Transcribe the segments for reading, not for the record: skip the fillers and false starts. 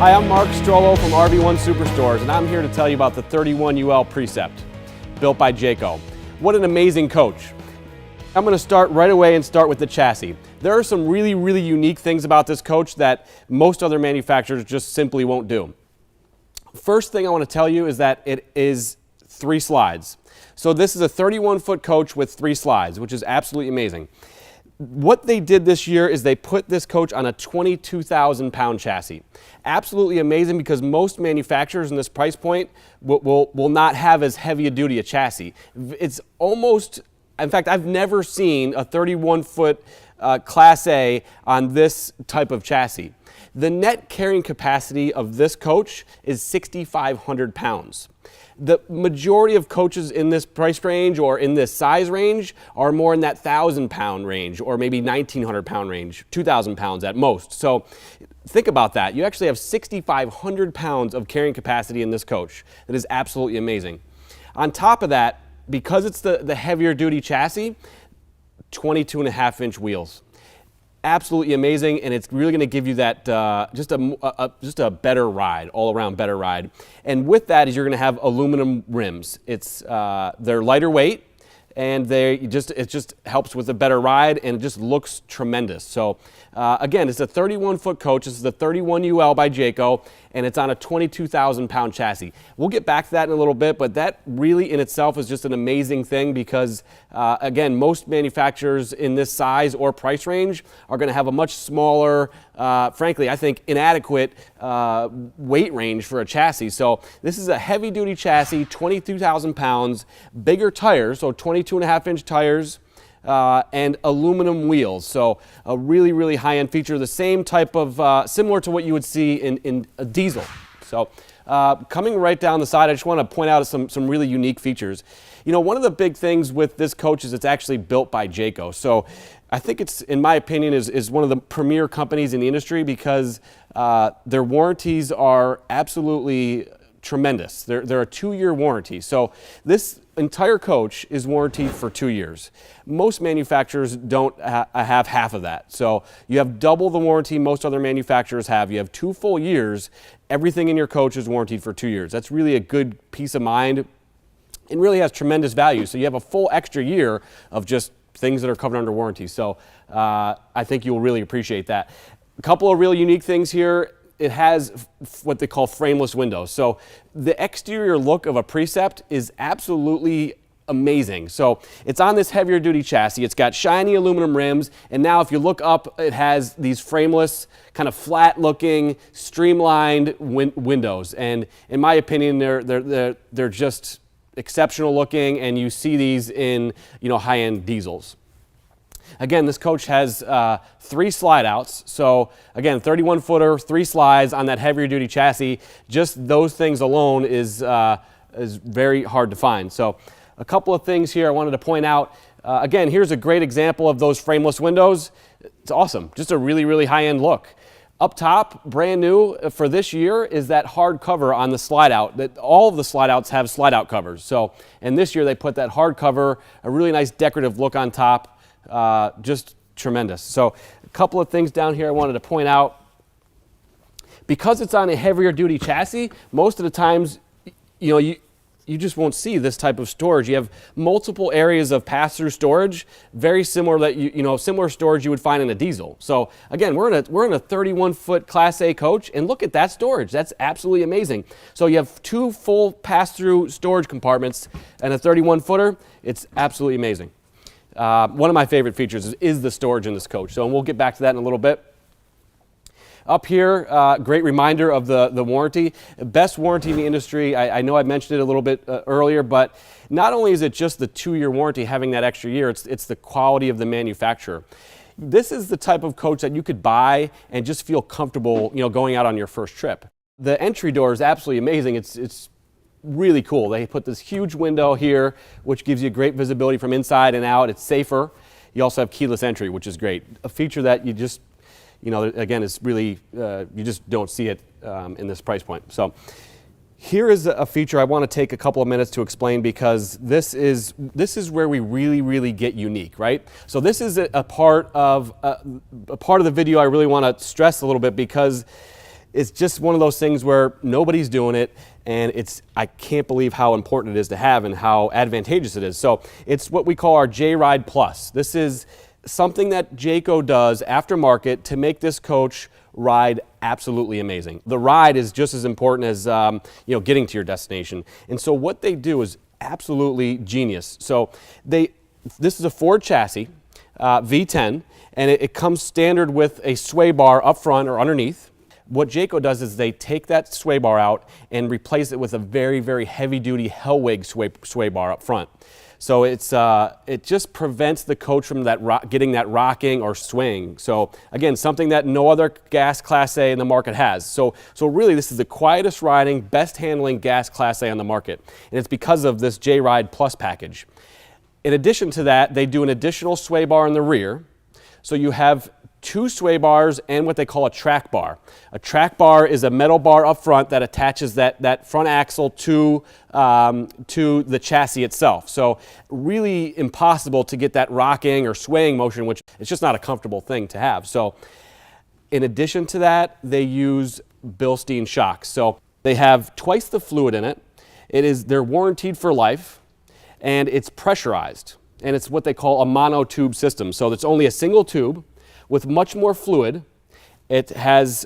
Hi, I'm Mark Strollo from RV1 Superstores, and I'm here to tell you about the 31UL Precept, built by Jayco. What an amazing coach. I'm going to start right away and start with the chassis. There are some really unique things about this coach that most other manufacturers just simply won't do. First thing I want to tell you is that it is 3 slides. So this is a 31-foot coach with 3 slides, which is absolutely amazing. What they did this year is they put this coach on a 22,000-pound chassis. Absolutely amazing, because most manufacturers in this price point will not have as heavy a duty a chassis. It's almost, in fact, I've never seen a 31-foot Class A on this type of chassis. The net carrying capacity of this coach is 6,500 pounds. The majority of coaches in this price range or in this size range are more in that 1,000-pound range, or maybe 1,900-pound range, 2,000 pounds at most. So think about that. You actually have 6,500 pounds of carrying capacity in this coach. That is absolutely amazing. On top of that, because it's the heavier duty chassis, 22.5-inch wheels. Absolutely amazing, and it's really going to give you that just a better ride, all around better ride. And with that is you're going to have aluminum rims. They're lighter weight, and it just helps with a better ride, and it just looks tremendous. So again, it's a 31-foot coach. This is the 31UL by Jayco, and it's on a 22,000-pound chassis. We'll get back to that in a little bit, but that really in itself is just an amazing thing, because again, most manufacturers in this size or price range are going to have a much smaller, frankly, I think inadequate weight range for a chassis. So this is a heavy-duty chassis, 22,000 pounds, bigger tires, so 22.5-inch tires, and aluminum wheels. So a really high-end feature, the same type of, similar to what you would see in a diesel. So coming right down the side, I just want to point out some really unique features. You know, one of the big things with this coach is it's actually built by Jayco. So I think it's, in my opinion, is one of the premier companies in the industry, because their warranties are absolutely tremendous. They're a 2-year warranty. So this entire coach is warranted for 2 years. Most manufacturers don't have half of that. So you have double the warranty most other manufacturers have. You have 2 full years. Everything in your coach is warranted for 2 years. That's really a good peace of mind. It really has tremendous value. So you have a full extra year of just things that are covered under warranty. So I think you'll really appreciate that. A couple of really unique things here. It has what they call frameless windows. So the exterior look of a Precept is absolutely amazing. So it's on this heavier duty chassis. It's got shiny aluminum rims, and now if you look up, it has these frameless, kind of flat looking, streamlined windows. And in my opinion, they're just exceptional looking, and you see these in, you know, high-end diesels. Again, this coach has 3 slide outs. So again, 31-footer, 3 slides on that heavier duty chassis. Just those things alone is very hard to find. So a couple of things here I wanted to point out. Again, here's a great example of those frameless windows. It's awesome. Just a really high-end look. Up top, brand new for this year, is that hard cover on the slide out. That all of the slide outs have slide out covers. So, and this year they put that hard cover, a really nice decorative look on top. Just tremendous. So a couple of things down here I wanted to point out. Because it's on a heavier duty chassis, most of the times, you know, you just won't see this type of storage. You have multiple areas of pass-through storage, very similar similar storage you would find in a diesel. So again, we're in a 31-foot Class A coach, and look at that storage. That's absolutely amazing. So you have 2 full pass-through storage compartments and a 31-footer. It's absolutely amazing. One of my favorite features is the storage in this coach. So, and we'll get back to that in a little bit. Up here, great reminder of the warranty. Best warranty in the industry. I know I mentioned it a little bit earlier, but not only is it just the 2-year warranty having that extra year, it's the quality of the manufacturer. This is the type of coach that you could buy and just feel comfortable, you know, going out on your first trip. The entry door is absolutely amazing. It's really cool. They put this huge window here, which gives you great visibility from inside and out. It's safer. You also have keyless entry, which is great. A feature that you just, you know, again, is really, you just don't see it in this price point. So here is a feature I want to take a couple of minutes to explain, because this is where we really get unique, right? So this is a part of the video I really want to stress a little bit, because It's just one of those things where nobody's doing it, and I can't believe how important it is to have and how advantageous it is. So it's what we call our J-Ride Plus. This is something that Jayco does aftermarket to make this coach ride absolutely amazing. The ride is just as important as getting to your destination. And so what they do is absolutely genius. So this is a Ford chassis, V10, and it comes standard with a sway bar up front or underneath. What Jayco does is they take that sway bar out and replace it with a very, very heavy-duty Hellwig sway bar up front. So it just prevents the coach from getting that rocking or swing. So again, something that no other gas Class A in the market has. So really, this is the quietest riding, best handling gas Class A on the market, and it's because of this J-Ride Plus package. In addition to that, they do an additional sway bar in the rear. So you have 2 sway bars and what they call a track bar. A track bar is a metal bar up front that attaches that front axle to the chassis itself. So really impossible to get that rocking or swaying motion, which it's just not a comfortable thing to have. So in addition to that, they use Bilstein shocks. So they have twice the fluid in it. They're warranted for life, and it's pressurized. And it's what they call a monotube system. So it's only a single tube with much more fluid. It has,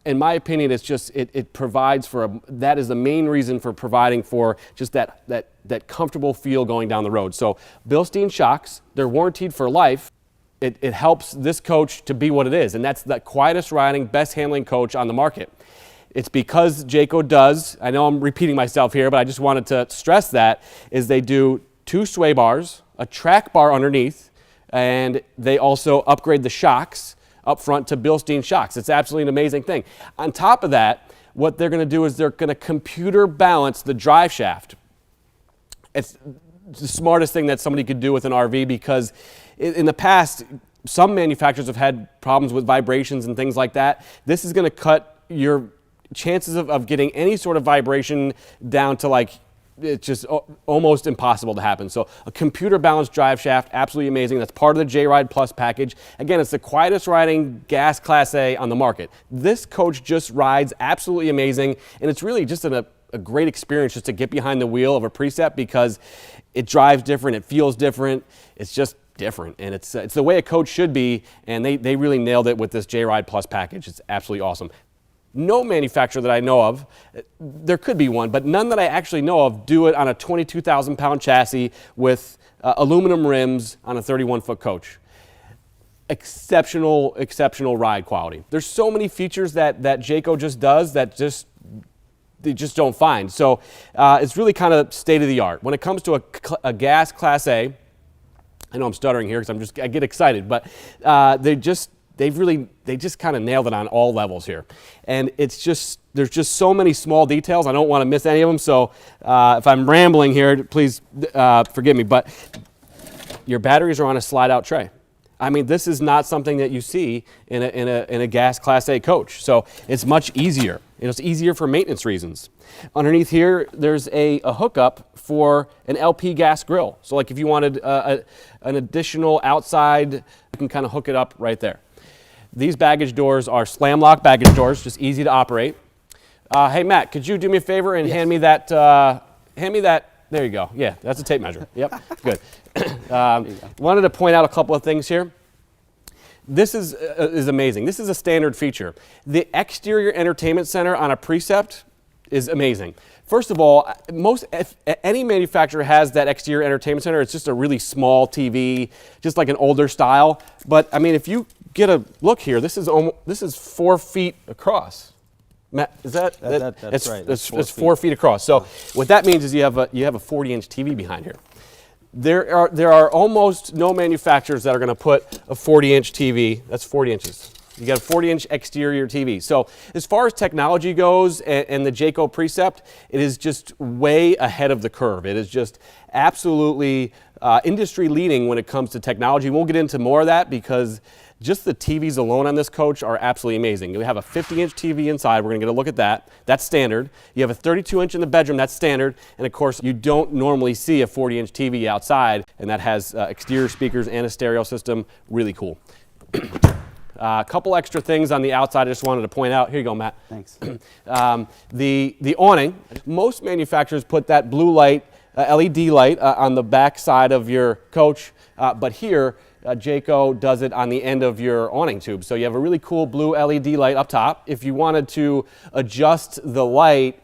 in my opinion, it provides for that is the main reason for providing for just that comfortable feel going down the road. So Bilstein shocks, they're warranted for life. It helps this coach to be what it is, and that's the quietest riding, best handling coach on the market. It's because Jayco does, I know I'm repeating myself here, but I just wanted to stress that, is they do 2 sway bars, a track bar underneath, and they also upgrade the shocks up front to Bilstein shocks. It's absolutely an amazing thing. On top of that, what they're going to do is they're going to computer balance the drive shaft. It's the smartest thing that somebody could do with an RV, because in the past, some manufacturers have had problems with vibrations and things like that. This is going to cut your chances of getting any sort of vibration down to it's just almost impossible to happen. So a computer balanced drive shaft, absolutely amazing. That's part of the J-Ride Plus package. Again, it's the quietest riding gas Class A on the market. This coach just rides absolutely amazing, and it's really just a great experience just to get behind the wheel of a Precept, because it drives different, it feels different, it's just different, and it's the way a coach should be, and they really nailed it with this J-Ride Plus package. It's absolutely awesome. No manufacturer that I know of, there could be one, but none that I actually know of do it on a 22,000-pound chassis with aluminum rims on a 31-foot coach. Exceptional ride quality. There's so many features that Jayco just does that they just don't find. So it's really kind of state of the art. When it comes to a gas Class A, I know I'm stuttering here because I get excited, but they just kind of nailed it on all levels here. And there's just so many small details. I don't want to miss any of them. So if I'm rambling here, please forgive me. But your batteries are on a slide-out tray. I mean, this is not something that you see in a gas Class A coach. So it's much easier. It's easier for maintenance reasons. Underneath here, there's a hookup for an LP gas grill. So if you wanted an additional outside, you can kind of hook it up right there. These baggage doors are slam lock baggage doors, just easy to operate. Hey Matt, could you do me a favor and hand me that, there you go. Yeah, that's a tape measure. Yep, good. Wanted to point out a couple of things here. This is amazing. This is a standard feature. The exterior entertainment center on a Precept is amazing. First of all, if any manufacturer has that exterior entertainment center, it's just a really small TV, just like an older style. But I mean, if you get a look here, this is 4 feet across. Matt, is that's right. It's 4 feet across. So what that means is you have a 40-inch TV behind here. There are almost no manufacturers that are going to put a 40-inch TV. That's 40 inches. You got a 40-inch exterior TV. So as far as technology goes and the Jayco Precept, it is just way ahead of the curve. It is just absolutely industry leading when it comes to technology. We'll get into more of that because just the TVs alone on this coach are absolutely amazing. We have a 50-inch TV inside. We're going to get a look at that. That's standard. You have a 32-inch in the bedroom. That's standard. And of course, you don't normally see a 40-inch TV outside, and that has exterior speakers and a stereo system. Really cool. A couple extra things on the outside I just wanted to point out. Here you go, Matt. Thanks. The awning, most manufacturers put that blue light, LED light on the back side of your coach, but here Jayco does it on the end of your awning tube. So you have a really cool blue LED light up top. If you wanted to adjust the light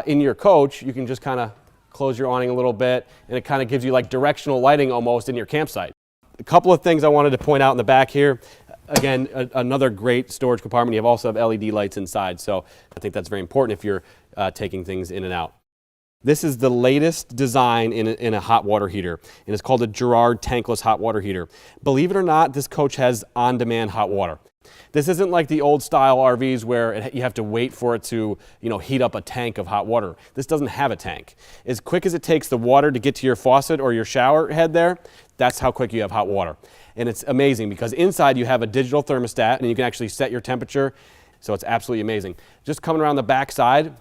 in your coach, you can just kind of close your awning a little bit, and it kind of gives you like directional lighting almost in your campsite. A couple of things I wanted to point out in the back here. Again, another great storage compartment. You also have LED lights inside, so I think that's very important if you're taking things in and out. This is the latest design in a hot water heater, and it's called a Girard tankless hot water heater. Believe it or not, this coach has on-demand hot water. This isn't like the old style RVs where you have to wait for it to, heat up a tank of hot water. This doesn't have a tank. As quick as it takes the water to get to your faucet or your shower head there, that's how quick you have hot water. And it's amazing because inside you have a digital thermostat and you can actually set your temperature. So it's absolutely amazing. Just coming around the back side,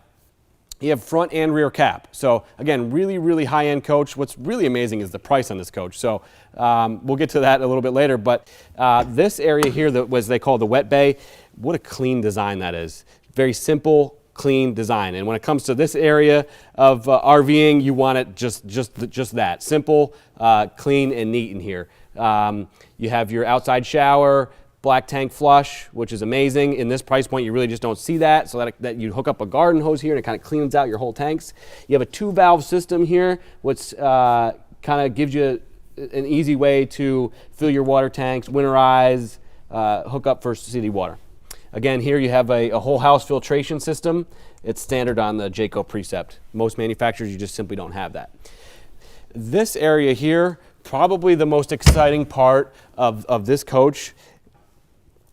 you have front and rear cap. So again, really, really high-end coach. What's really amazing is the price on this coach. So we'll get to that a little bit later. But this area here that they call the wet bay, what a clean design that is. Very simple, clean design. And when it comes to this area of RVing, you want it just that. Simple, clean, and neat in here. You have your outside shower, black tank flush, which is amazing. In this price point, you really just don't see that. So that you hook up a garden hose here and it kind of cleans out your whole tanks. You have a 2-valve system here, which kind of gives you an easy way to fill your water tanks, winterize, hook up for city water. Again, here you have a whole house filtration system. It's standard on the Jayco Precept. Most manufacturers, you just simply don't have that. This area here, probably the most exciting part of this coach.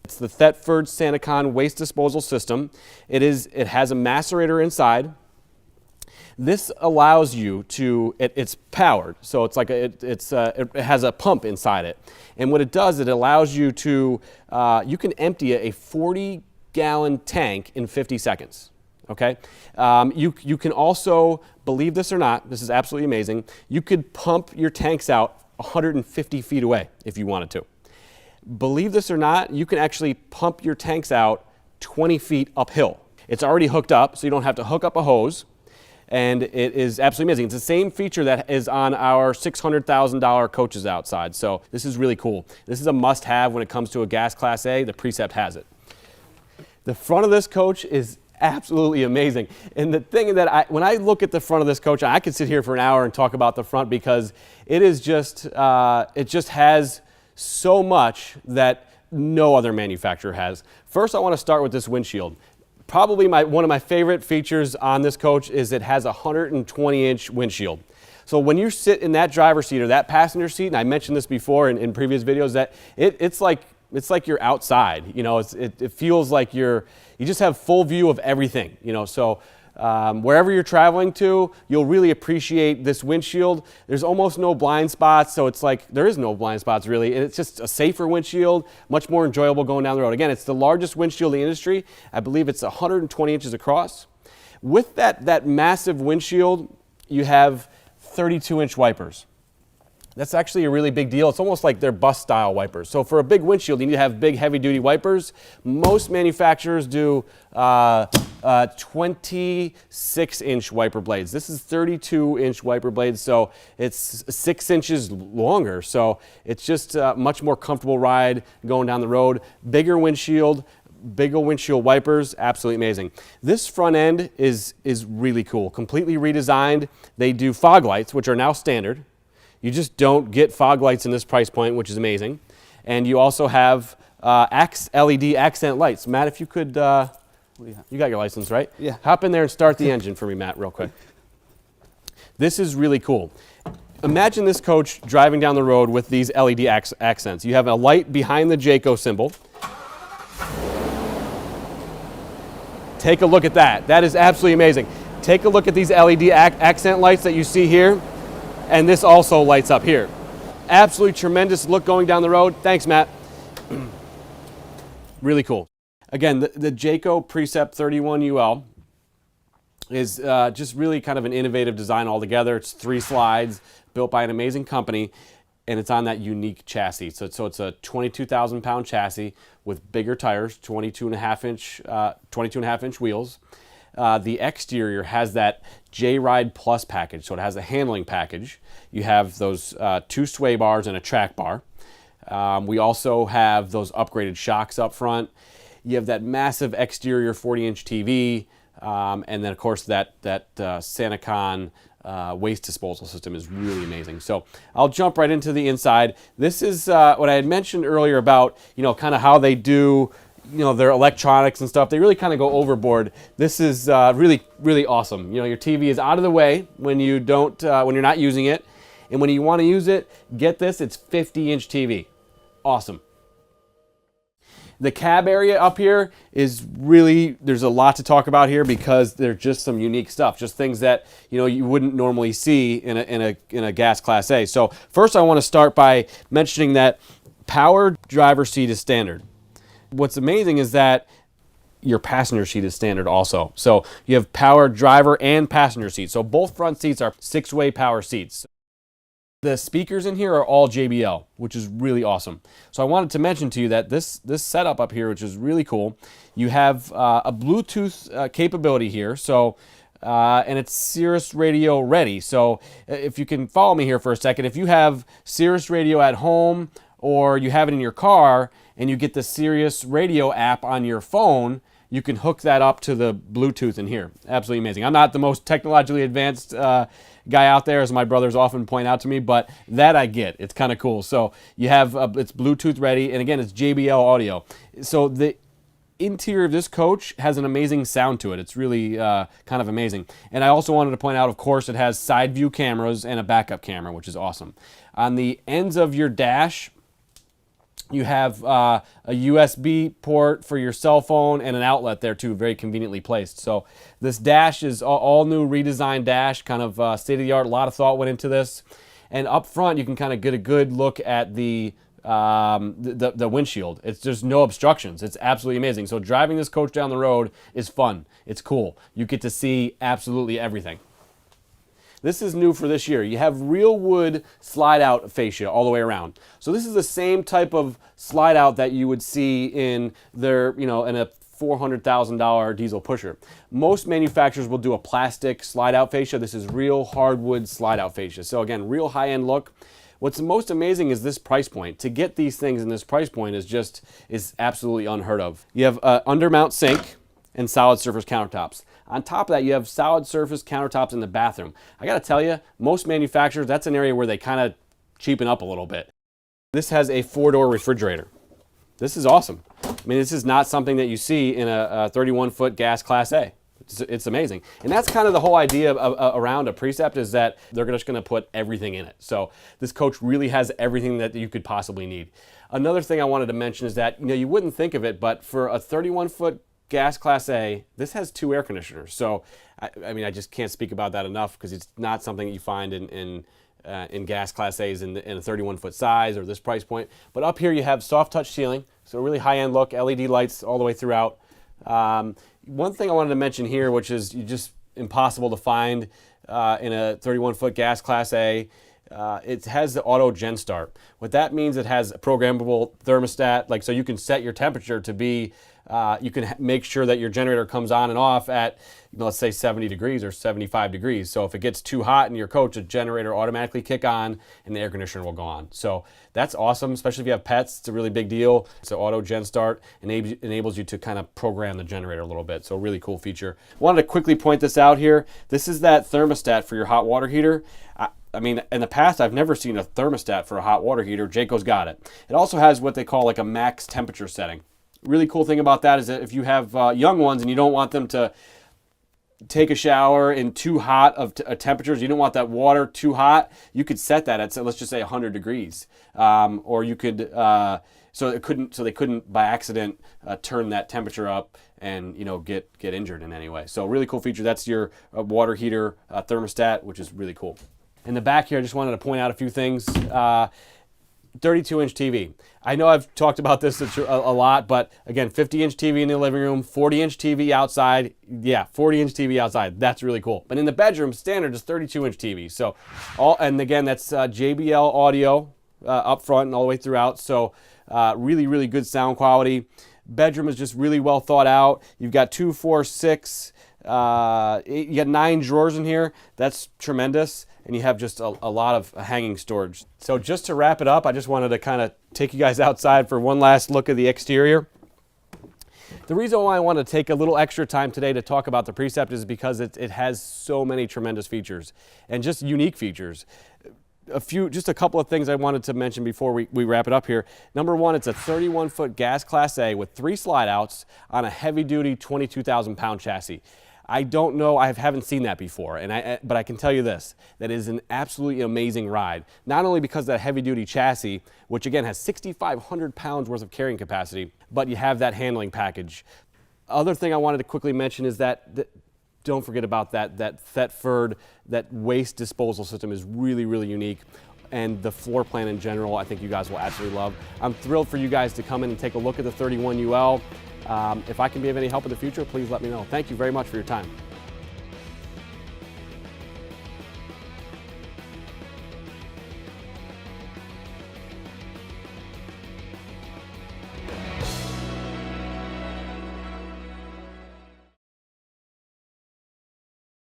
It's the Thetford Santicon waste disposal system. It has a macerator inside. This allows you to, it's powered, so it's like it has a pump inside it. And what it does, it allows you to, you can empty a 40-gallon tank in 50 seconds. Okay? You can also, believe this or not, this is absolutely amazing, you could pump your tanks out 150 feet away if you wanted to. Believe this or not, you can actually pump your tanks out 20 feet uphill. It's already hooked up, so you don't have to hook up a hose, and it is absolutely amazing. It's the same feature that is on our $600,000 coaches outside, so this is really cool. This is a must-have when it comes to a gas Class A. The Precept has it. The front of this coach is absolutely amazing. And the thing that when I look at the front of this coach, I could sit here for an hour and talk about the front because it is just, it just has so much that no other manufacturer has. First, I want to start with this windshield. Probably one of my favorite features on this coach is it has a 120-inch windshield. So when you sit in that driver's seat or that passenger seat, and I mentioned this before in previous videos, that it's like you're outside. It feels like you just have full view of everything. So wherever you're traveling to, you'll really appreciate this windshield. There's almost no blind spots, so it's like there is no blind spots really. It's just a safer windshield, much more enjoyable going down the road. Again, it's the largest windshield in the industry. I believe it's 120 inches across. With that massive windshield, you have 32-inch wipers. That's actually a really big deal. It's almost like they're bus-style wipers. So for a big windshield, you need to have big, heavy-duty wipers. Most manufacturers do 26-inch wiper blades. This is 32-inch wiper blades, so it's 6 inches longer. So it's just a much more comfortable ride going down the road. Bigger windshield wipers, absolutely amazing. This front end is really cool. Completely redesigned. They do fog lights, which are now standard. You just don't get fog lights in this price point, which is amazing. And you also have LED accent lights. Matt, if you could, you got your license, right? Yeah. Hop in there and start the engine for me, Matt, real quick. This is really cool. Imagine this coach driving down the road with these LED accents. You have a light behind the Jayco symbol. Take a look at that. That is absolutely amazing. Take a look at these LED accent lights that you see here. And this also lights up here. Absolutely tremendous look going down the road. Thanks, Matt. Really cool. Again, the Jayco Precept 31UL is just really kind of an innovative design altogether. It's 3 slides built by an amazing company. and it's on that unique chassis. So it's a 22,000 pound chassis with bigger tires, 22.5 inch wheels. The exterior has that J-Ride Plus package, so it has a handling package. You have those 2 sway bars and a track bar. We also have those upgraded shocks up front. You have that massive exterior 40-inch TV, and then of course that SantaCon waste disposal system is really amazing. So I'll jump right into the inside. This is what I had mentioned earlier about, kind of how they do, their electronics and stuff. They really kind of go overboard. This is really, really awesome. Your TV is out of the way when you don't, when you're not using it. And when you want to use it, get this, it's 50-inch TV. Awesome. The cab area up here is really, there's a lot to talk about here because there's just some unique stuff, just things that you wouldn't normally see in a gas Class A. So first I want to start by mentioning that power driver seat is standard. What's amazing is that your passenger seat is standard also. So you have power driver and passenger seat. So both front seats are 6-way power seats. The speakers in here are all JBL, which is really awesome. So I wanted to mention to you that this setup up here, which is really cool, you have a Bluetooth capability here. So and it's Sirius Radio ready. So if you can follow me here for a second, if you have Sirius Radio at home or you have it in your car and you get the Sirius Radio app on your phone, you can hook that up to the Bluetooth in here. Absolutely amazing. I'm not the most technologically advanced guy out there, as my brothers often point out to me, but that I get. It's kind of cool. So you have, it's Bluetooth ready, and again, it's JBL audio. So the interior of this coach has an amazing sound to it. It's really kind of amazing. And I also wanted to point out, of course, it has side view cameras and a backup camera, which is awesome. On the ends of your dash, you have a USB port for your cell phone and an outlet there too, very conveniently placed. So this dash is all new redesigned dash, kind of state-of-the-art. A lot of thought went into this. And up front, you can kind of get a good look at the windshield. It's just no obstructions. It's absolutely amazing. So driving this coach down the road is fun. It's cool. You get to see absolutely everything. This is new for this year. You have real wood slide out fascia all the way around. So this is the same type of slide out that you would see in their, in a $400,000 diesel pusher. Most manufacturers will do a plastic slide out fascia. This is real hardwood slide out fascia. So again, real high end look. What's most amazing is this price point. To get these things in this price point is absolutely unheard of. You have undermount sink and solid surface countertops. On top of that, you have solid surface countertops in the bathroom. I gotta tell you, most manufacturers, that's an area where they kind of cheapen up a little bit. This has a 4-door refrigerator. This is awesome. I mean, this is not something that you see in a 31-foot gas Class A. It's amazing. And that's kind of the whole idea around a Precept, is that they're just gonna put everything in it. So this coach really has everything that you could possibly need. Another thing I wanted to mention is that, you wouldn't think of it, but for a 31-foot gas Class A, this has 2 air conditioners. So, I mean, I just can't speak about that enough because it's not something that you find in gas Class A's in a 31-foot size or this price point. But up here you have soft touch ceiling, so really high-end look, LED lights all the way throughout. One thing I wanted to mention here, which is just impossible to find in a 31-foot gas Class A, it has the auto gen start. What that means, it has a programmable thermostat, so you can set your temperature to be, you can make sure that your generator comes on and off at, let's say 70 degrees or 75 degrees. So if it gets too hot in your coach, the generator automatically kick on and the air conditioner will go on. So that's awesome, especially if you have pets. It's a really big deal. So auto gen start enables you to kind of program the generator a little bit. So really cool feature. Wanted to quickly point this out here. This is that thermostat for your hot water heater. I mean, in the past, I've never seen a thermostat for a hot water heater. Jayco's got it. It also has what they call like a max temperature setting. Really cool thing about that is that if you have young ones and you don't want them to take a shower in too hot of temperatures, you don't want that water too hot, you could set that at, let's just say 100 degrees. Or you could, so they couldn't by accident turn that temperature up and get injured in any way. So really cool feature. That's your water heater thermostat, which is really cool. In the back here, I just wanted to point out a few things. 32-inch TV. I know I've talked about this a lot, but again, 50-inch TV in the living room, 40-inch TV outside. Yeah, 40-inch TV outside. That's really cool. But in the bedroom, standard is 32-inch TV. So, and again, that's JBL audio up front and all the way throughout. So really, really good sound quality. Bedroom is just really well thought out. You've got 2, 4, 6. You got 9 drawers in here. That's tremendous. And you have just a lot of hanging storage. So just to wrap it up, I just wanted to kind of take you guys outside for one last look at the exterior. The reason why I want to take a little extra time today to talk about the Precept is because it has so many tremendous features and just unique features. Just a couple of things I wanted to mention before we wrap it up here. Number one, it's a 31-foot gas Class A with 3 slide outs on a heavy-duty 22,000-pound chassis. I don't know, I haven't seen that before, but I can tell you this, that is an absolutely amazing ride. Not only because of that heavy-duty chassis, which again has 6,500 pounds worth of carrying capacity, but you have that handling package. Other thing I wanted to quickly mention is that don't forget about that Thetford, that waste disposal system is really, really unique. And the floor plan in general, I think you guys will absolutely love. I'm thrilled for you guys to come in and take a look at the 31UL. If I can be of any help in the future, please let me know. Thank you very much for your time.